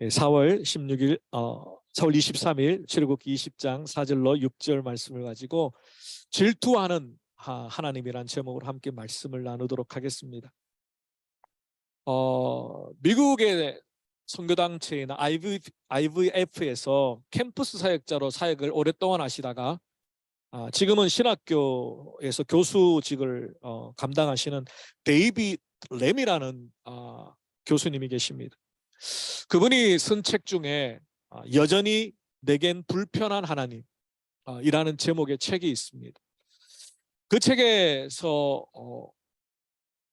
4월 16일, 4월 23일 출애굽기 20장 4절로 6절 말씀을 가지고 질투하는 하나님이란 제목으로 함께 말씀을 나누도록 하겠습니다. 미국의 선교단체인 IVF에서 캠퍼스 사역자로 사역을 오랫동안 하시다가 지금은 신학교에서 교수직을 감당하시는 데이빗 램이라는 교수님이 계십니다. 그분이 쓴 책 중에 여전히 내겐 불편한 하나님 이라는 제목의 책이 있습니다. 그 책에서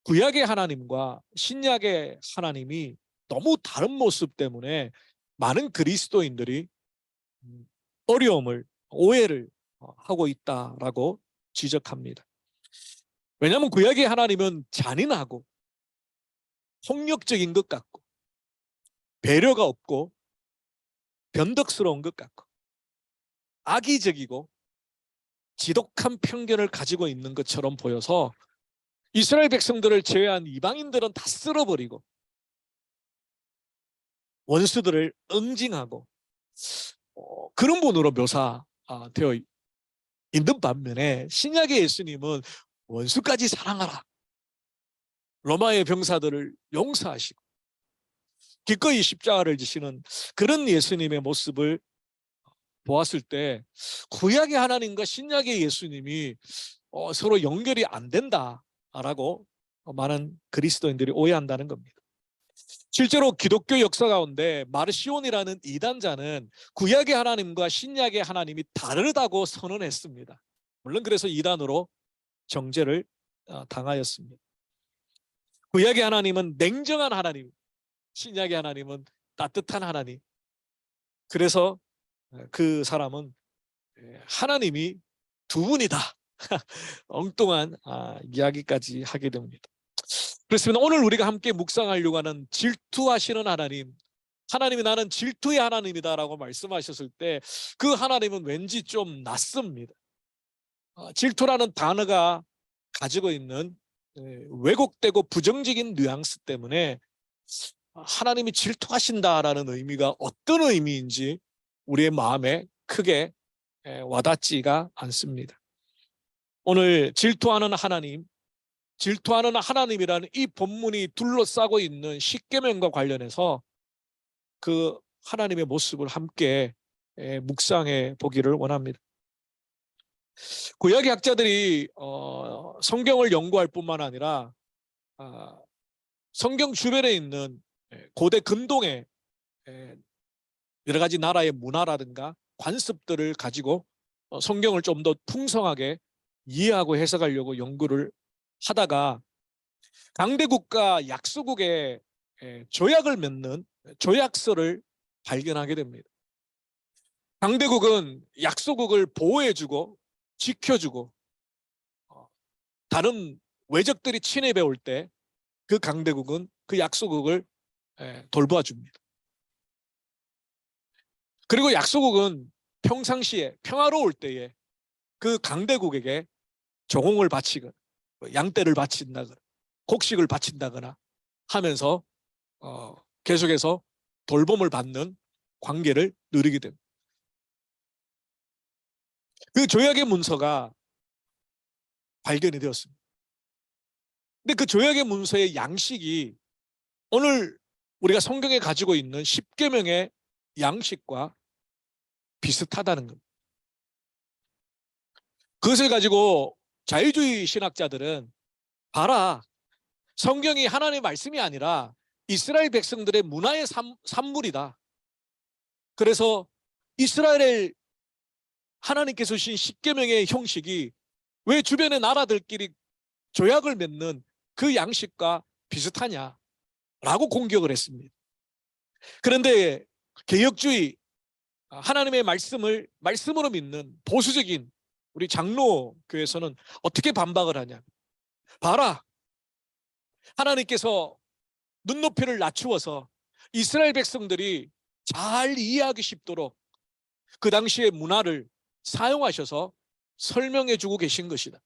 구약의 하나님과 신약의 하나님이 너무 다른 모습 때문에 많은 그리스도인들이 어려움을, 오해를 하고 있다라고 지적합니다. 왜냐하면 구약의 하나님은 잔인하고 폭력적인 것 같고 배려가 없고 변덕스러운 것 같고 악의적이고 지독한 편견을 가지고 있는 것처럼 보여서 이스라엘 백성들을 제외한 이방인들은 다 쓸어버리고 원수들을 응징하고 그런 분으로 묘사되어 있는 반면에 신약의 예수님은 원수까지 사랑하라, 로마의 병사들을 용서하시고 기꺼이 십자가를 지시는 그런 예수님의 모습을 보았을 때 구약의 하나님과 신약의 예수님이 서로 연결이 안 된다라고 많은 그리스도인들이 오해한다는 겁니다. 실제로 기독교 역사 가운데 마르시온이라는 이단자는 구약의 하나님과 신약의 하나님이 다르다고 선언했습니다. 물론 그래서 이단으로 정죄를 당하였습니다. 구약의 하나님은 냉정한 하나님, 신약의 하나님은 따뜻한 하나님. 그래서 그 사람은 하나님이 두 분이다. 엉뚱한 이야기까지 하게 됩니다. 그렇습니다. 오늘 우리가 함께 묵상하려고 하는 질투하시는 하나님, 하나님이 나는 질투의 하나님이다라고 말씀하셨을 때 그 하나님은 왠지 좀 낯섭니다. 질투라는 단어가 가지고 있는 왜곡되고 부정적인 뉘앙스 때문에 하나님이 질투하신다라는 의미가 어떤 의미인지 우리의 마음에 크게 와닿지가 않습니다. 오늘 질투하는 하나님, 질투하는 하나님이라는 이 본문이 둘러싸고 있는 십계명과 관련해서 그 하나님의 모습을 함께 묵상해 보기를 원합니다. 구약의 학자들이 성경을 연구할 뿐만 아니라 성경 주변에 있는 고대 근동의 여러 가지 나라의 문화라든가 관습들을 가지고 성경을 좀 더 풍성하게 이해하고 해석하려고 연구를 하다가 강대국과 약소국의 조약을 맺는 조약서를 발견하게 됩니다. 강대국은 약소국을 보호해주고 지켜주고 다른 외적들이 침입해 올 때 그 강대국은 그 약소국을 돌보아줍니다. 그리고 약소국은 평상시에 평화로울 때에 그 강대국에게 정홍을 바치거나 양떼를 바친다거나 곡식을 바친다거나 하면서 계속해서 돌봄을 받는 관계를 누리게 됩니다. 그 조약의 문서가 발견이 되었습니다. 근데 그 조약의 문서의 양식이 오늘 우리가 성경에 가지고 있는 십계명의 양식과 비슷하다는 겁니다. 그것을 가지고 자유주의 신학자들은 봐라, 성경이 하나님의 말씀이 아니라 이스라엘 백성들의 문화의 산물이다. 그래서 이스라엘의 하나님께서 주신 십계명의 형식이 왜 주변의 나라들끼리 조약을 맺는 그 양식과 비슷하냐라고 공격을 했습니다. 그런데 개혁주의, 하나님의 말씀을 말씀으로 믿는 보수적인 우리 장로교에서는 어떻게 반박을 하냐. 봐라, 하나님께서 눈높이를 낮추어서 이스라엘 백성들이 잘 이해하기 쉽도록 그 당시의 문화를 사용하셔서 설명해 주고 계신 것이다.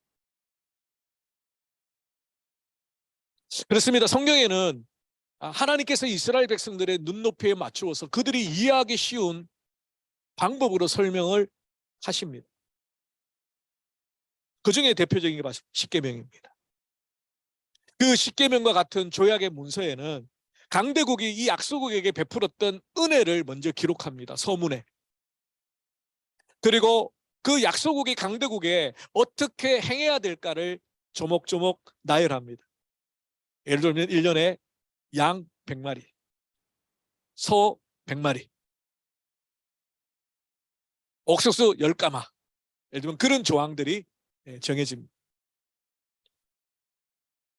그렇습니다. 성경에는 하나님께서 이스라엘 백성들의 눈높이에 맞추어서 그들이 이해하기 쉬운 방법으로 설명을 하십니다. 그 중에 대표적인 게 바로 십계명입니다. 그 십계명과 같은 조약의 문서에는 강대국이 이 약소국에게 베풀었던 은혜를 먼저 기록합니다. 서문에. 그리고 그 약소국이 강대국에 어떻게 행해야 될까를 조목조목 나열합니다. 예를 들면 1년에 양 100마리, 소 100마리, 옥수수 10가마, 예를 들면 그런 조항들이 정해집니다.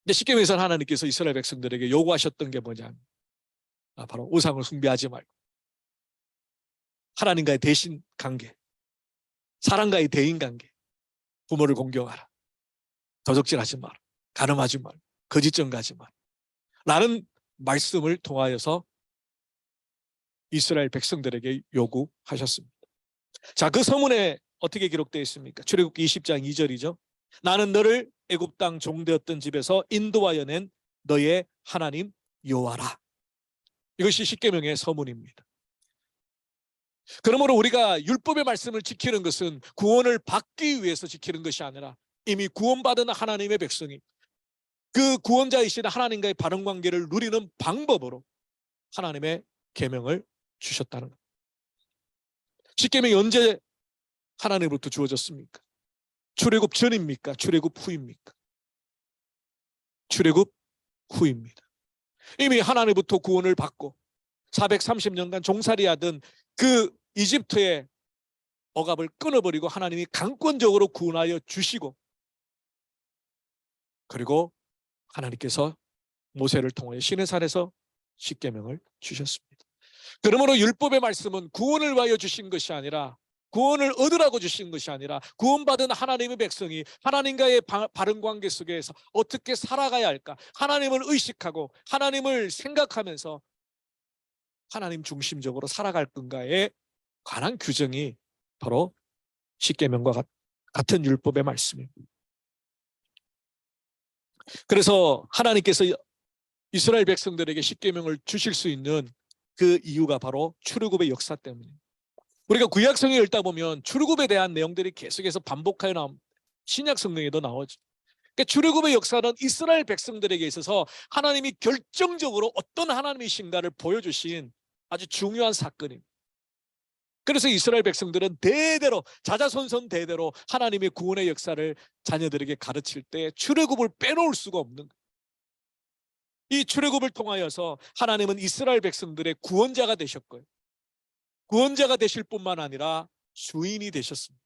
근데 십계명에서는 하나님께서 이스라엘 백성들에게 요구하셨던 게 뭐냐? 바로 우상을 숭배하지 말고 하나님과의 대신 관계, 사람과의 대인 관계, 부모를 공경하라, 도적질하지 마라, 간음하지 마라, 거짓 증거하지 마라 라는 말씀을 통하여서 이스라엘 백성들에게 요구하셨습니다. 자, 그 서문에 어떻게 기록되어 있습니까? 출애굽기 20장 2절이죠. 나는 너를 애굽 땅 종되었던 집에서 인도하여 낸 너의 하나님 여호와라. 이것이 십계명의 서문입니다. 그러므로 우리가 율법의 말씀을 지키는 것은 구원을 받기 위해서 지키는 것이 아니라 이미 구원받은 하나님의 백성이 그 구원자이신 하나님과의 바른 관계를 누리는 방법으로 하나님의 계명을 주셨다는 것. 십계명이 언제 하나님으로부터 주어졌습니까? 출애굽 전입니까? 출애굽 후입니까? 출애굽 후입니다. 이미 하나님부터 구원을 받고 430년간 종살이하던 그 이집트의 억압을 끊어버리고 하나님이 강권적으로 구원하여 주시고, 그리고 하나님께서 모세를 통하여 시내산에서 십계명을 주셨습니다. 그러므로 율법의 말씀은 구원을 위하여 주신 것이 아니라, 구원을 얻으라고 주신 것이 아니라 구원받은 하나님의 백성이 하나님과의 바른 관계 속에서 어떻게 살아가야 할까, 하나님을 의식하고 하나님을 생각하면서 하나님 중심적으로 살아갈 건가에 관한 규정이 바로 십계명과 같은 율법의 말씀입니다. 그래서 하나님께서 이스라엘 백성들에게 십계명을 주실 수 있는 그 이유가 바로 출애굽의 역사 때문입니다. 우리가 구약 성경을 읽다 보면 출애굽에 대한 내용들이 계속해서 반복하여 나옵니다. 신약 성경에도 나오죠. 그러니까 출애굽의 역사는 이스라엘 백성들에게 있어서 하나님이 결정적으로 어떤 하나님이신가를 보여주신 아주 중요한 사건입니다. 그래서 이스라엘 백성들은 대대로 자자손손 대대로 하나님의 구원의 역사를 자녀들에게 가르칠 때 출애굽을 빼놓을 수가 없는 거예요. 이 출애굽을 통하여서 하나님은 이스라엘 백성들의 구원자가 되셨고요, 구원자가 되실 뿐만 아니라 주인이 되셨습니다.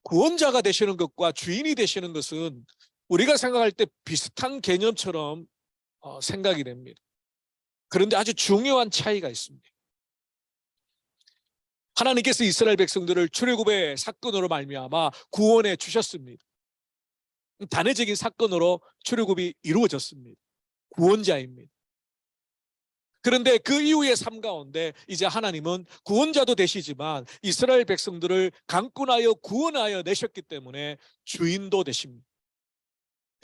구원자가 되시는 것과 주인이 되시는 것은 우리가 생각할 때 비슷한 개념처럼 생각이 됩니다. 그런데 아주 중요한 차이가 있습니다. 하나님께서 이스라엘 백성들을 출애굽의 사건으로 말미암아 구원해 주셨습니다. 단회적인 사건으로 출애굽이 이루어졌습니다. 구원자입니다. 그런데 그 이후의 삶 가운데 이제 하나님은 구원자도 되시지만 이스라엘 백성들을 강권하여 구원하여 내셨기 때문에 주인도 되십니다.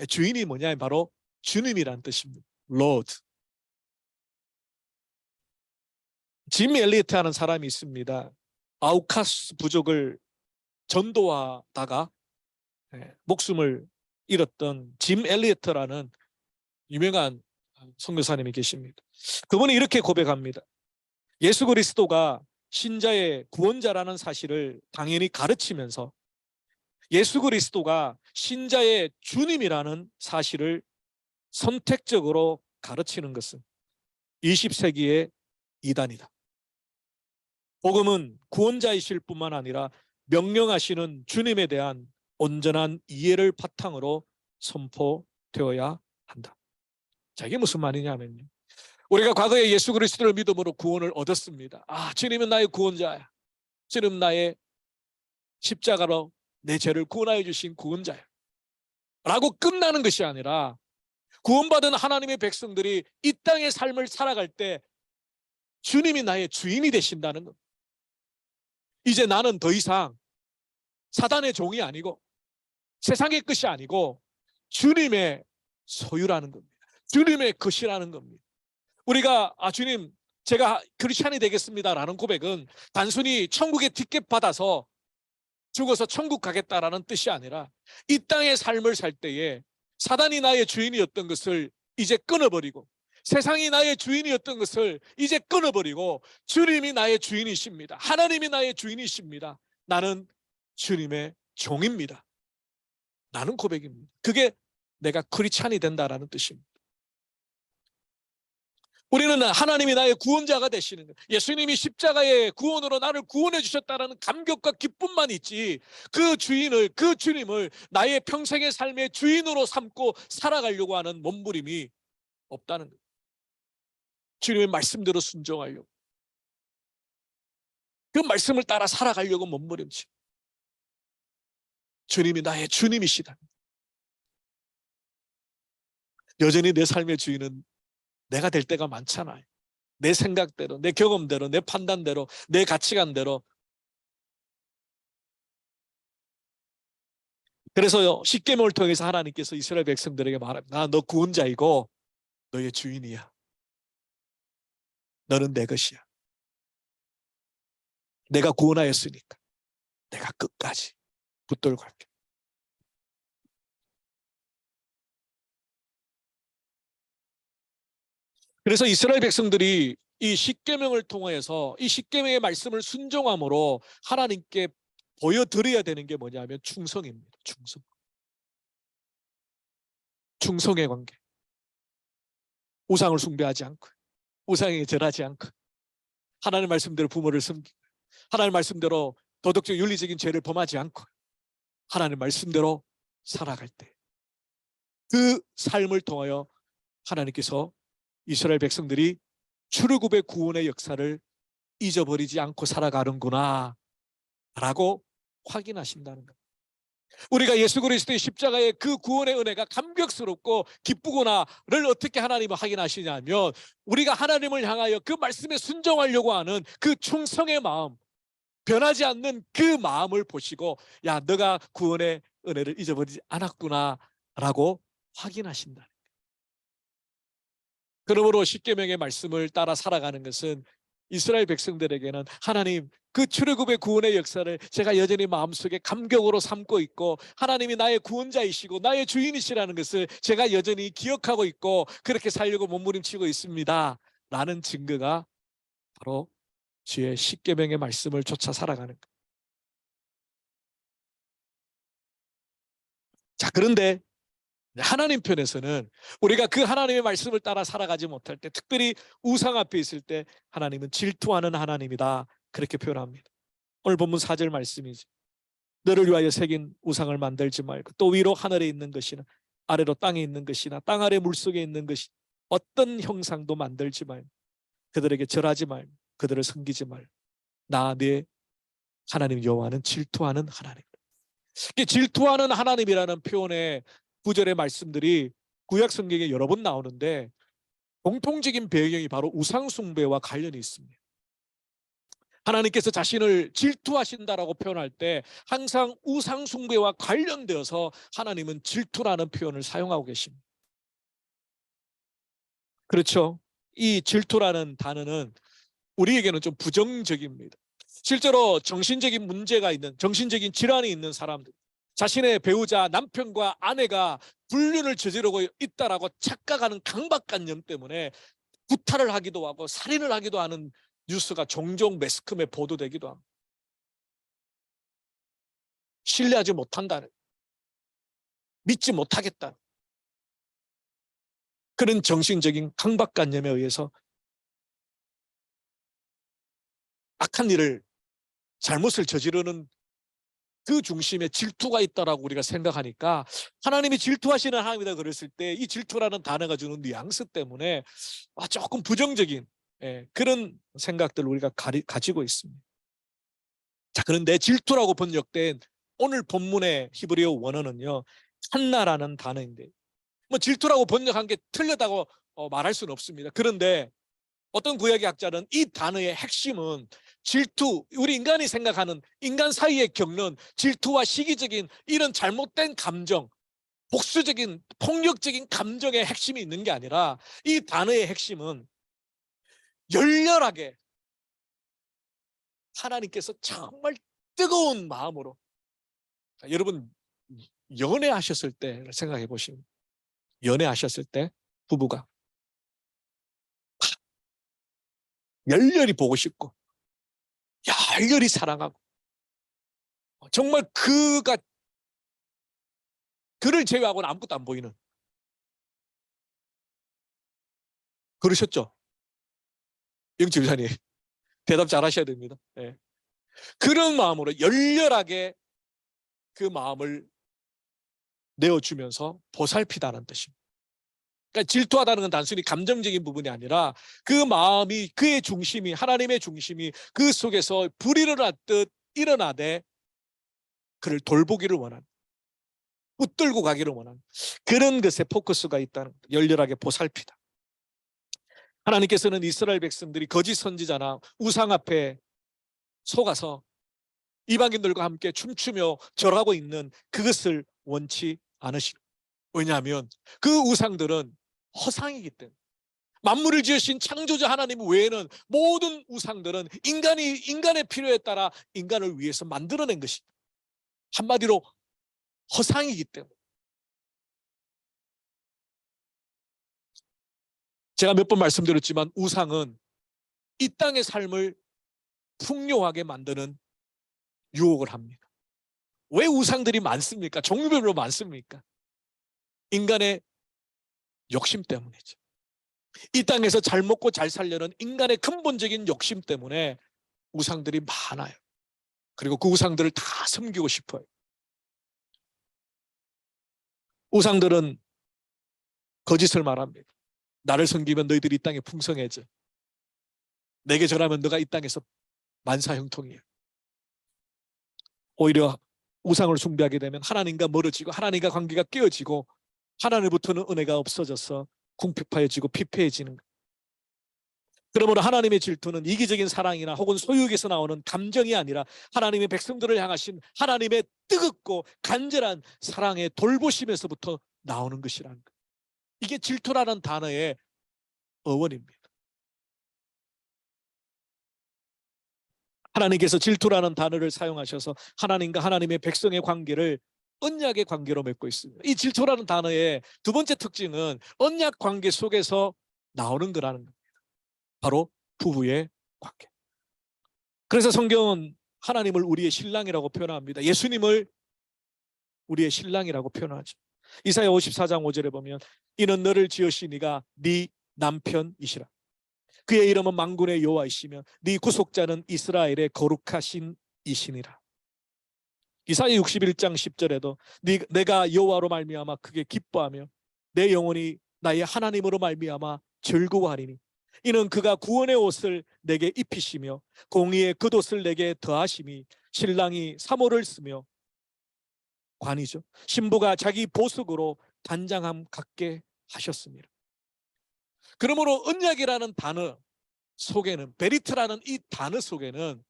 주인이 뭐냐? 바로 주님이란 뜻입니다. Lord. 짐 엘리어트 하는 사람이 있습니다. 아우카스 부족을 전도하다가 목숨을 잃었던 짐 엘리어트라는 유명한 선교사님이 계십니다. 그분이 이렇게 고백합니다. 예수 그리스도가 신자의 구원자라는 사실을 당연히 가르치면서 예수 그리스도가 신자의 주님이라는 사실을 선택적으로 가르치는 것은 20세기의 이단이다. 복음은 구원자이실 뿐만 아니라 명령하시는 주님에 대한 온전한 이해를 바탕으로 선포되어야 한다. 자, 이게 무슨 말이냐면요, 우리가 과거에 예수 그리스도를 믿음으로 구원을 얻었습니다. 주님은 나의 구원자야, 주님은 나의 십자가로 내 죄를 구원하여 주신 구원자야 라고 끝나는 것이 아니라 구원받은 하나님의 백성들이 이 땅의 삶을 살아갈 때 주님이 나의 주인이 되신다는 것. 이제 나는 더 이상 사단의 종이 아니고 세상의 것이 아니고 주님의 소유라는 겁니다. 주님의 것이라는 겁니다. 우리가 주님 제가 크리스찬이 되겠습니다라는 고백은 단순히 천국의 티켓 받아서 죽어서 천국 가겠다라는 뜻이 아니라 이 땅의 삶을 살 때에 사단이 나의 주인이었던 것을 이제 끊어버리고 세상이 나의 주인이었던 것을 이제 끊어버리고 주님이 나의 주인이십니다. 하나님이 나의 주인이십니다. 나는 주님의 종입니다. 나는 고백입니다. 그게 내가 크리스찬이 된다라는 뜻입니다. 우리는 하나님이 나의 구원자가 되시는 거예요. 예수님이 십자가의 구원으로 나를 구원해 주셨다는 감격과 기쁨만 있지 그 주인을, 그 주님을 나의 평생의 삶의 주인으로 삼고 살아가려고 하는 몸부림이 없다는 거예요. 주님의 말씀대로 순종하려고, 그 말씀을 따라 살아가려고 몸부림치. 주님이 나의 주님이시다. 여전히 내 삶의 주인은 내가 될 때가 많잖아요. 내 생각대로, 내 경험대로, 내 판단대로, 내 가치관대로. 그래서 십계명을 통해서 하나님께서 이스라엘 백성들에게 말합니다. 나 너 구원자이고 너의 주인이야. 너는 내 것이야. 내가 구원하였으니까 내가 끝까지 붙들고 갈게. 그래서 이스라엘 백성들이 이 십계명을 통해서 이 십계명의 말씀을 순종함으로 하나님께 보여드려야 되는 게 뭐냐면 충성입니다. 충성. 충성의 관계. 우상을 숭배하지 않고, 우상에 절하지 않고, 하나님 말씀대로 부모를 섬기고, 하나님 말씀대로 도덕적 윤리적인 죄를 범하지 않고, 하나님 말씀대로 살아갈 때 그 삶을 통하여 하나님께서 이스라엘 백성들이 출애굽의 구원의 역사를 잊어버리지 않고 살아가는구나 라고 확인하신다는 것. 우리가 예수 그리스도의 십자가의 그 구원의 은혜가 감격스럽고 기쁘구나를 어떻게 하나님은 확인하시냐면 우리가 하나님을 향하여 그 말씀에 순종하려고 하는 그 충성의 마음, 변하지 않는 그 마음을 보시고 야 너가 구원의 은혜를 잊어버리지 않았구나 라고 확인하신다. 그러므로 십계명의 말씀을 따라 살아가는 것은 이스라엘 백성들에게는 하나님 그 출애굽의 구원의 역사를 제가 여전히 마음속에 감격으로 삼고 있고 하나님이 나의 구원자이시고 나의 주인이시라는 것을 제가 여전히 기억하고 있고 그렇게 살려고 몸부림치고 있습니다 라는 증거가 바로 주의 십계명의 말씀을 쫓아 살아가는 것. 자, 그런데 하나님 편에서는 우리가 그 하나님의 말씀을 따라 살아가지 못할 때 특별히 우상 앞에 있을 때 하나님은 질투하는 하나님이다 그렇게 표현합니다. 오늘 본문 4절 말씀이죠. 너를 위하여 새긴 우상을 만들지 말고 또 위로 하늘에 있는 것이나 아래로 땅에 있는 것이나 땅 아래 물속에 있는 것이 어떤 형상도 만들지 말고 그들에게 절하지 말고 그들을 섬기지 말고 나 네 하나님 여호와는 질투하는 하나님. 질투하는 하나님이라는 표현의 구절의 말씀들이 구약 성경에 여러 번 나오는데 공통적인 배경이 바로 우상 숭배와 관련이 있습니다. 하나님께서 자신을 질투하신다라고 표현할 때 항상 우상 숭배와 관련되어서 하나님은 질투라는 표현을 사용하고 계십니다. 그렇죠? 이 질투라는 단어는 우리에게는 좀 부정적입니다. 실제로 정신적인 문제가 있는, 정신적인 질환이 있는 사람들, 자신의 배우자, 남편과 아내가 불륜을 저지르고 있다라고 착각하는 강박관념 때문에 구타를 하기도 하고 살인을 하기도 하는 뉴스가 종종 매스컴에 보도되기도 합니다. 신뢰하지 못한다는, 믿지 못하겠다는 그런 정신적인 강박관념에 의해서 악한 일을, 잘못을 저지르는 그 중심에 질투가 있다라고 우리가 생각하니까 하나님이 질투하시는 하나님이다 그랬을 때 이 질투라는 단어가 주는 뉘앙스 때문에 조금 부정적인 그런 생각들을 우리가 가지고 있습니다. 자, 그런데 질투라고 번역된 오늘 본문의 히브리어 원어는요 칸나라는 단어인데 뭐 질투라고 번역한 게 틀렸다고 말할 수는 없습니다. 그런데 어떤 구약의 학자는 이 단어의 핵심은 질투, 우리 인간이 생각하는 인간 사이에 겪는 질투와 시기적인 이런 잘못된 감정, 복수적인 폭력적인 감정의 핵심이 있는 게 아니라 이 단어의 핵심은 열렬하게 하나님께서 정말 뜨거운 마음으로, 여러분 연애하셨을 때 생각해 보시면, 연애하셨을 때 부부가 열렬히 보고 싶고 열렬히 사랑하고 정말 그를 제외하고는 아무것도 안 보이는, 그러셨죠? 영집사님 대답 잘 하셔야 됩니다. 네. 그런 마음으로 열렬하게 그 마음을 내어주면서 보살피다는 뜻입니다. 그러니까 질투하다는 건 단순히 감정적인 부분이 아니라 그 마음이, 그의 중심이, 하나님의 중심이 그 속에서 불이 일어났듯 일어나되 그를 돌보기를 원하는, 붙들고 가기를 원하는 그런 것에 포커스가 있다는 거예요. 열렬하게 보살피다. 하나님께서는 이스라엘 백성들이 거짓 선지자나 우상 앞에 속아서 이방인들과 함께 춤추며 절하고 있는 그것을 원치 않으시고, 왜냐하면 그 우상들은 허상이기 때문에, 만물을 지으신 창조자 하나님 외에는 모든 우상들은 인간의 필요에 따라 인간을 위해서 만들어낸 것입니다. 한마디로 허상이기 때문에. 제가 몇 번 말씀드렸지만 우상은 이 땅의 삶을 풍요하게 만드는 유혹을 합니다. 왜 우상들이 많습니까? 종류별로 많습니까? 인간의 욕심 때문이죠. 이 땅에서 잘 먹고 잘 살려는 인간의 근본적인 욕심 때문에 우상들이 많아요. 그리고 그 우상들을 다 섬기고 싶어요. 우상들은 거짓을 말합니다. 나를 섬기면 너희들이 이 땅에 풍성해져. 내게 절하면 너가 이 땅에서 만사형통이야. 오히려 우상을 숭배하게 되면 하나님과 멀어지고 하나님과 관계가 깨어지고 하나님부터는 은혜가 없어져서 궁핍해지고 피폐해지는 거예요. 그러므로 하나님의 질투는 이기적인 사랑이나 혹은 소유욕에서 나오는 감정이 아니라 하나님의 백성들을 향하신 하나님의 뜨겁고 간절한 사랑의 돌보심에서부터 나오는 것이라는 거예요. 이게 질투라는 단어의 어원입니다. 하나님께서 질투라는 단어를 사용하셔서 하나님과 하나님의 백성의 관계를 언약의 관계로 맺고 있습니다. 이 질투라는 단어의 두 번째 특징은 언약 관계 속에서 나오는 거라는 겁니다. 바로 부부의 관계. 그래서 성경은 하나님을 우리의 신랑이라고 표현합니다. 예수님을 우리의 신랑이라고 표현하죠. 이사야 54장 5절에 보면 이는 너를 지으시니가 네 남편이시라. 그의 이름은 만군의 여호와이시며 네 구속자는 이스라엘의 거룩하신 이시니라. 이사야 61장 10절에도 내가 여호와로 말미암아 크게 기뻐하며 내 영혼이 나의 하나님으로 말미암아 즐거워하리니 이는 그가 구원의 옷을 내게 입히시며 공의의 겉옷을 내게 더하심이 신랑이 사모를 쓰며 관이죠. 신부가 자기 보석으로 단장함 갖게 하셨습니다. 그러므로 언약이라는 단어 속에는, 베리트라는 이 단어 속에는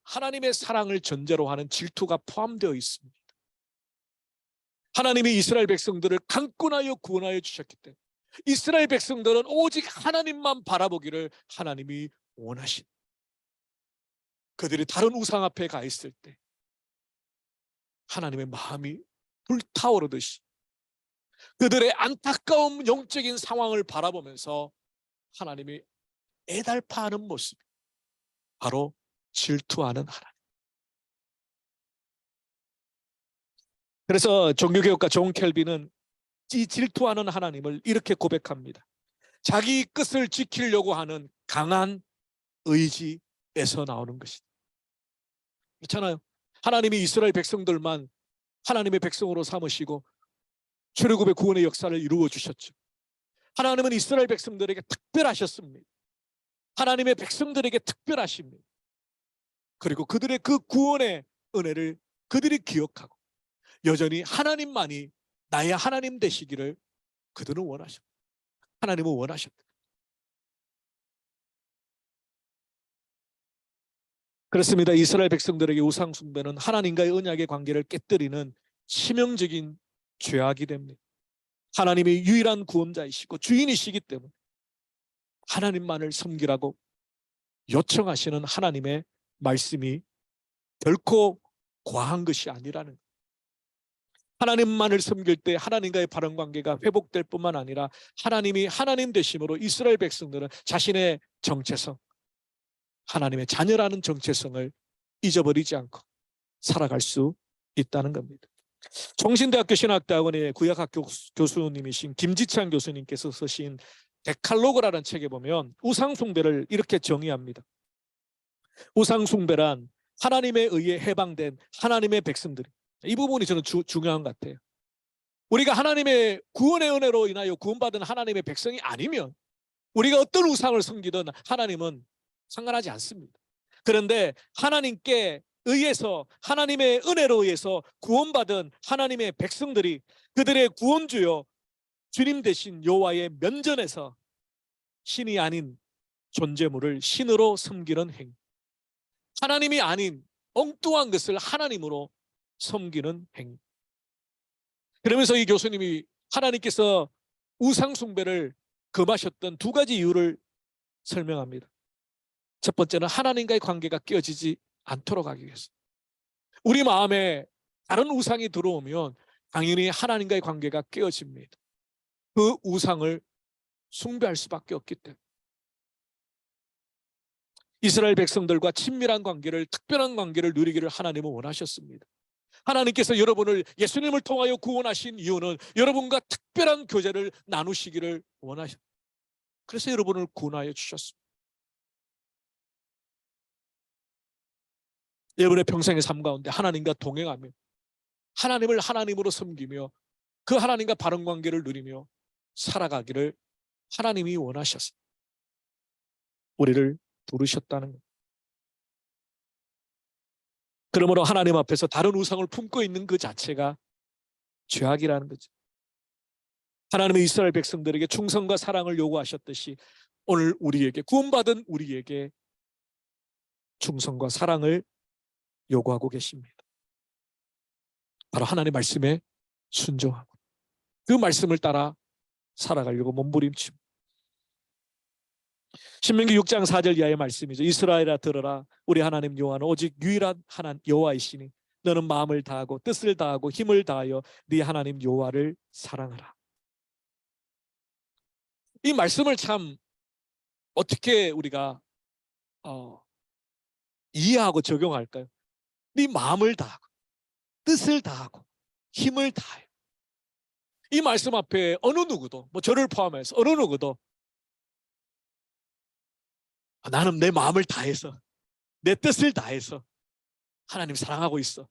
하나님의 사랑을 전제로 하는 질투가 포함되어 있습니다. 하나님이 이스라엘 백성들을 강권하여 구원하여 주셨기 때문에 이스라엘 백성들은 오직 하나님만 바라보기를 하나님이 원하신, 그들이 다른 우상 앞에 가 있을 때 하나님의 마음이 불타오르듯이 그들의 안타까운 영적인 상황을 바라보면서 하나님이 애달파하는 모습, 바로 질투하는 하나님. 그래서 종교개혁가 존 켈빈은 이 질투하는 하나님을 이렇게 고백합니다. 자기 뜻을 지키려고 하는 강한 의지에서 나오는 것이다. 그렇잖아요. 하나님이 이스라엘 백성들만 하나님의 백성으로 삼으시고 출애굽의 구원의 역사를 이루어 주셨죠. 하나님은 이스라엘 백성들에게 특별하셨습니다. 하나님의 백성들에게 특별하십니다. 그리고 그들의 그 구원의 은혜를 그들이 기억하고 여전히 하나님만이 나의 하나님 되시기를 그들은 원하셨다. 하나님은 원하셨다. 그렇습니다. 이스라엘 백성들에게 우상 숭배는 하나님과의 언약의 관계를 깨뜨리는 치명적인 죄악이 됩니다. 하나님이 유일한 구원자이시고 주인이시기 때문에 하나님만을 섬기라고 요청하시는 하나님의 말씀이 결코 과한 것이 아니라는 거예요. 하나님만을 섬길 때 하나님과의 바른 관계가 회복될 뿐만 아니라 하나님이 하나님 되심으로 이스라엘 백성들은 자신의 정체성, 하나님의 자녀라는 정체성을 잊어버리지 않고 살아갈 수 있다는 겁니다. 종신대학교 신학대학원의 구약학 교수님이신 김지찬 교수님께서 쓰신 데칼로그라는 책에 보면 우상숭배를 이렇게 정의합니다. 우상숭배란 하나님에 의해 해방된 하나님의 백성들이, 이 부분이 저는 중요한 것 같아요. 우리가 하나님의 구원의 은혜로 인하여 구원받은 하나님의 백성이 아니면 우리가 어떤 우상을 섬기든 하나님은 상관하지 않습니다. 그런데 하나님께 의해서, 하나님의 은혜로 의해서 구원받은 하나님의 백성들이 그들의 구원주요 주님 되신 여호와의 면전에서 신이 아닌 존재물을 신으로 섬기는 행위, 하나님이 아닌 엉뚱한 것을 하나님으로 섬기는 행위. 그러면서 이 교수님이 하나님께서 우상숭배를 금하셨던 두 가지 이유를 설명합니다. 첫 번째는 하나님과의 관계가 깨어지지 않도록 하기 위해서. 우리 마음에 다른 우상이 들어오면 당연히 하나님과의 관계가 깨어집니다. 그 우상을 숭배할 수밖에 없기 때문에. 이스라엘 백성들과 친밀한 관계를, 특별한 관계를 누리기를 하나님은 원하셨습니다. 하나님께서 여러분을 예수님을 통하여 구원하신 이유는 여러분과 특별한 교제를 나누시기를 원하셨습니다. 그래서 여러분을 구원하여 주셨습니다. 여러분의 평생의 삶 가운데 하나님과 동행하며 하나님을 하나님으로 섬기며 그 하나님과 바른 관계를 누리며 살아가기를 하나님이 원하셨습니다. 우리를 부르셨다는 것. 그러므로 하나님 앞에서 다른 우상을 품고 있는 그 자체가 죄악이라는 거죠. 하나님의 이스라엘 백성들에게 충성과 사랑을 요구하셨듯이 오늘 우리에게, 구원받은 우리에게 충성과 사랑을 요구하고 계십니다. 바로 하나님의 말씀에 순종하고 그 말씀을 따라 살아가려고 몸부림칩니다. 신명기 6장 4절 이하의 말씀이죠. 이스라엘아 들어라, 우리 하나님 여호와는 오직 유일한 하나님 여호와이시니 너는 마음을 다하고 뜻을 다하고 힘을 다하여 네 하나님 여호와를 사랑하라. 이 말씀을 참 어떻게 우리가 이해하고 적용할까요? 네 마음을 다하고 뜻을 다하고 힘을 다하여. 이 말씀 앞에 어느 누구도, 저를 포함해서 어느 누구도 나는 내 마음을 다해서, 내 뜻을 다해서 하나님 사랑하고 있어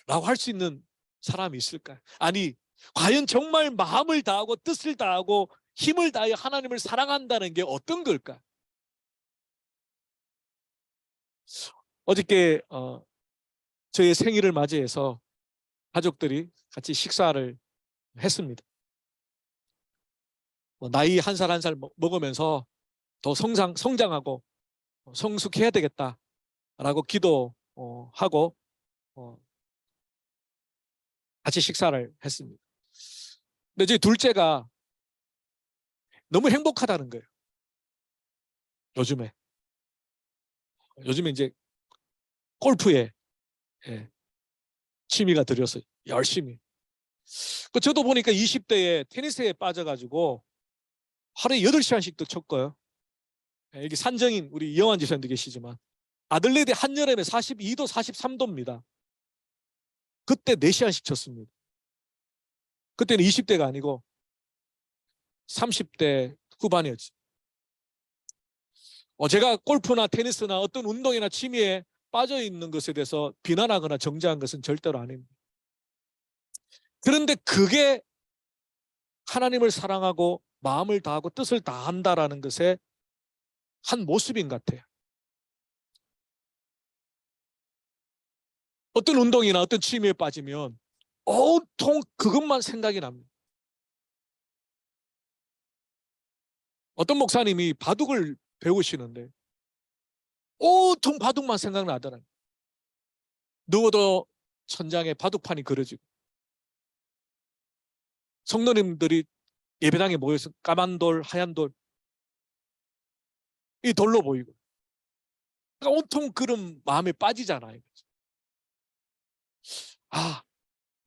라고 할 수 있는 사람이 있을까요? 아니, 과연 정말 마음을 다하고 뜻을 다하고 힘을 다해 하나님을 사랑한다는 게 어떤 걸까? 어저께 저의 생일을 맞이해서 가족들이 같이 식사를 했습니다. 나이 한 살 한 살 먹으면서 더 성장하고 성숙해야 되겠다라고 기도하고 같이 식사를 했습니다. 근데 저희 둘째가 너무 행복하다는 거예요. 요즘에 이제 골프에 취미가 들여서 열심히. 저도 보니까 20대에 테니스에 빠져가지고 하루에 8시간씩도 쳤고요. 여기 산정인 우리 이영환 지사님도 계시지만 아들레드 한여름에 42도 43도입니다. 그때 4시간씩 쳤습니다. 그때는 20대가 아니고 30대 후반이었지. 제가 골프나 테니스나 어떤 운동이나 취미에 빠져 있는 것에 대해서 비난하거나 정죄한 것은 절대로 아닙니다. 그런데 그게 하나님을 사랑하고 마음을 다하고 뜻을 다한다라는 것의 한 모습인 것 같아요. 어떤 운동이나 어떤 취미에 빠지면 온통 그것만 생각이 납니다. 어떤 목사님이 바둑을 배우시는데 온통 바둑만 생각나더라고요. 누워도 천장에 바둑판이 그려지고 성도님들이 예배당에 모여서 까만 돌, 하얀 돌, 이 돌로 보이고, 그러니까 온통 그런 마음에 빠지잖아요. 아,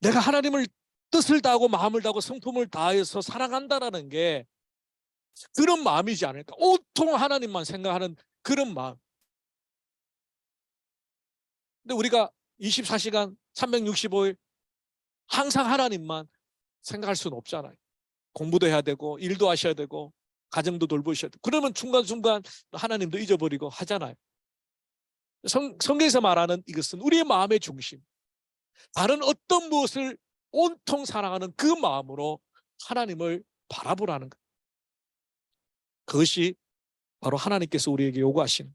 내가 하나님을 뜻을 다하고 마음을 다하고 성품을 다해서 사랑한다라는 게 그런 마음이지 않을까? 온통 하나님만 생각하는 그런 마음. 근데 우리가 24시간 365일 항상 하나님만 생각할 수는 없잖아요. 공부도 해야 되고 일도 하셔야 되고 가정도 돌보셔야 되고, 그러면 중간중간 하나님도 잊어버리고 하잖아요. 성경에서 말하는 이것은 우리의 마음의 중심, 다른 어떤 무엇을 온통 사랑하는 그 마음으로 하나님을 바라보라는 것. 그것이 바로 하나님께서 우리에게 요구하시는,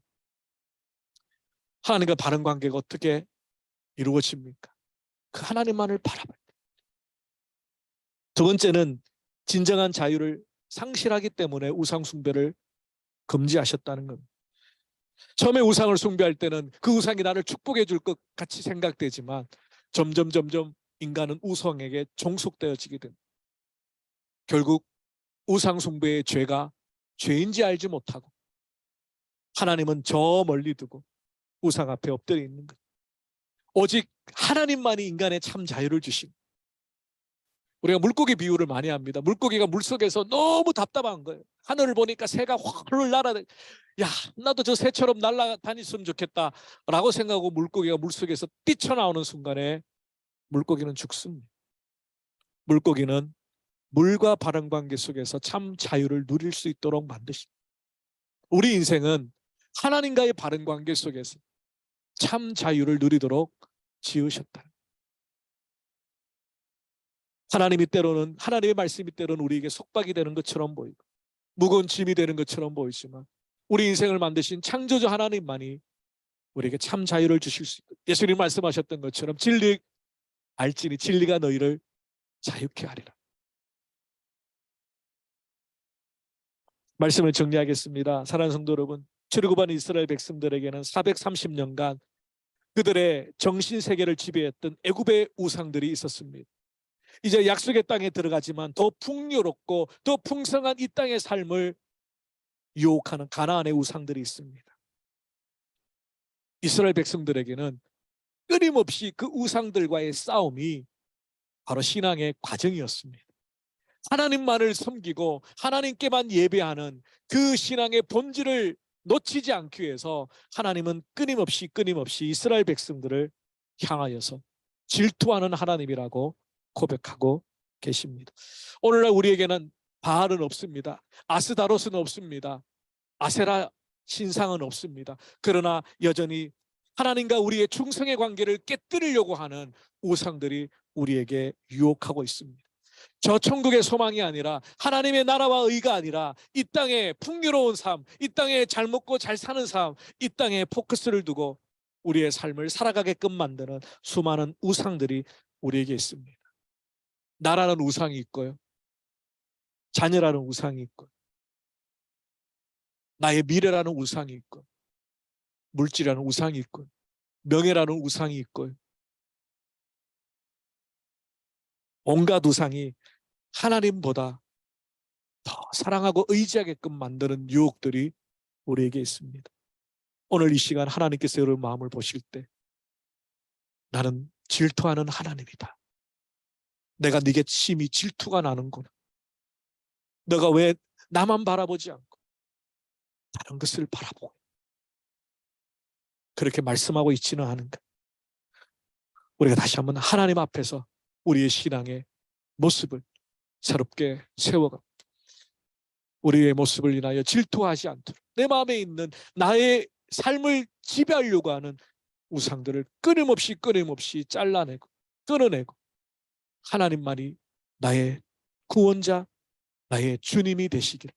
하나님과 바른 관계가 어떻게 이루어집니까? 그 하나님만을 바라봐야 돼요. 두 번째는 진정한 자유를 상실하기 때문에 우상 숭배를 금지하셨다는 겁니다. 처음에 우상을 숭배할 때는 그 우상이 나를 축복해 줄 것 같이 생각되지만 점점 인간은 우상에게 종속되어지게 됩니다. 결국 우상 숭배의 죄가 죄인지 알지 못하고 하나님은 저 멀리 두고 우상 앞에 엎드려 있는 것. 오직 하나님만이 인간의 참 자유를 주신. 우리가 물고기 비유를 많이 합니다. 물고기가 물속에서 너무 답답한 거예요. 하늘을 보니까 새가 훨훨 날아다니, 야, 나도 저 새처럼 날아다녔으면 좋겠다 라고 생각하고 물고기가 물속에서 뛰쳐나오는 순간에 물고기는 죽습니다. 물고기는 물과 바른 관계 속에서 참 자유를 누릴 수 있도록 만드십니다. 우리 인생은 하나님과의 바른 관계 속에서 참 자유를 누리도록 지으셨다. 하나님이 때로는, 하나님의 말씀이 때로는 우리에게 속박이 되는 것처럼 보이고 무거운 짐이 되는 것처럼 보이지만 우리 인생을 만드신 창조주 하나님만이 우리에게 참 자유를 주실 수 있고, 예수님 말씀하셨던 것처럼 진리 알지니 진리가 너희를 자유케 하리라. 말씀을 정리하겠습니다. 사랑하는 성도 여러분, 출애굽한 이스라엘 백성들에게는 430년간 그들의 정신세계를 지배했던 애굽의 우상들이 있었습니다. 이제 약속의 땅에 들어가지만 더 풍요롭고 더 풍성한 이 땅의 삶을 유혹하는 가나안의 우상들이 있습니다. 이스라엘 백성들에게는 끊임없이 그 우상들과의 싸움이 바로 신앙의 과정이었습니다. 하나님만을 섬기고 하나님께만 예배하는 그 신앙의 본질을 놓치지 않기 위해서 하나님은 끊임없이 이스라엘 백성들을 향하여서 질투하는 하나님이라고 고백하고 계십니다. 오늘날 우리에게는 바알은 없습니다. 아스다롯은 없습니다. 아세라 신상은 없습니다. 그러나 여전히 하나님과 우리의 충성의 관계를 깨뜨리려고 하는 우상들이 우리에게 유혹하고 있습니다. 저 천국의 소망이 아니라 하나님의 나라와 의가 아니라 이 땅에 풍요로운 삶, 이 땅에 잘 먹고 잘 사는 삶, 이 땅에 포커스를 두고 우리의 삶을 살아가게끔 만드는 수많은 우상들이 우리에게 있습니다. 나라는 우상이 있고요, 자녀라는 우상이 있고, 나의 미래라는 우상이 있고, 물질이라는 우상이 있고, 명예라는 우상이 있고, 온갖 우상이 하나님보다 더 사랑하고 의지하게끔 만드는 유혹들이 우리에게 있습니다. 오늘 이 시간 하나님께서 여러분 마음을 보실 때 나는 질투하는 하나님이다. 내가 네게 심히 질투가 나는구나. 너가 왜 나만 바라보지 않고 다른 것을 바라보고 그렇게 말씀하고 있지는 않은가. 우리가 다시 한번 하나님 앞에서 우리의 신앙의 모습을 새롭게 세워갑니다. 우리의 모습을 인하여 질투하지 않도록 내 마음에 있는 나의 삶을 지배하려고 하는 우상들을 끊임없이 잘라내고 끊어내고 하나님만이 나의 구원자, 나의 주님이 되시길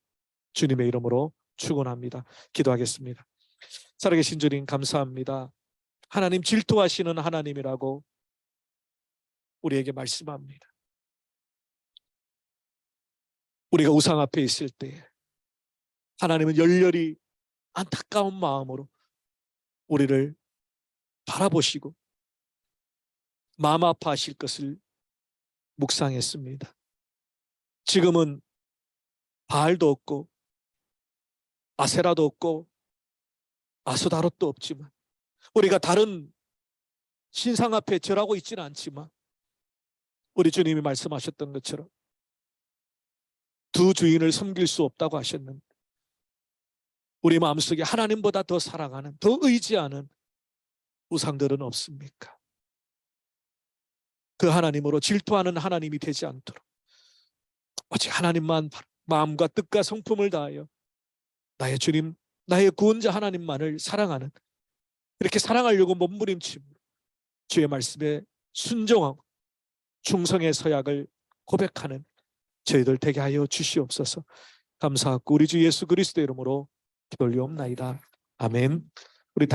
주님의 이름으로 축원합니다. 기도하겠습니다. 살아계신 주님 감사합니다. 하나님 질투하시는 하나님이라고 우리에게 말씀합니다. 우리가 우상 앞에 있을 때 하나님은 열렬히 안타까운 마음으로 우리를 바라보시고 마음 아파하실 것을 묵상했습니다. 지금은 바알도 없고 아세라도 없고 아스다롯도 없지만, 우리가 다른 신상 앞에 절하고 있지는 않지만, 우리 주님이 말씀하셨던 것처럼 두 주인을 섬길 수 없다고 하셨는데, 우리 마음속에 하나님보다 더 사랑하는, 더 의지하는 우상들은 없습니까? 그 하나님으로 질투하는 하나님이 되지 않도록 오직 하나님만 마음과 뜻과 성품을 다하여 나의 주님, 나의 구원자 하나님만을 사랑하는, 이렇게 사랑하려고 몸부림치고 주의 말씀에 순종하고 충성의 서약을 고백하는 저희들 되게 하여 주시옵소서. 감사하고 우리 주 예수 그리스도의 이름으로 기도 올리옵나이다. 아멘. 우리 다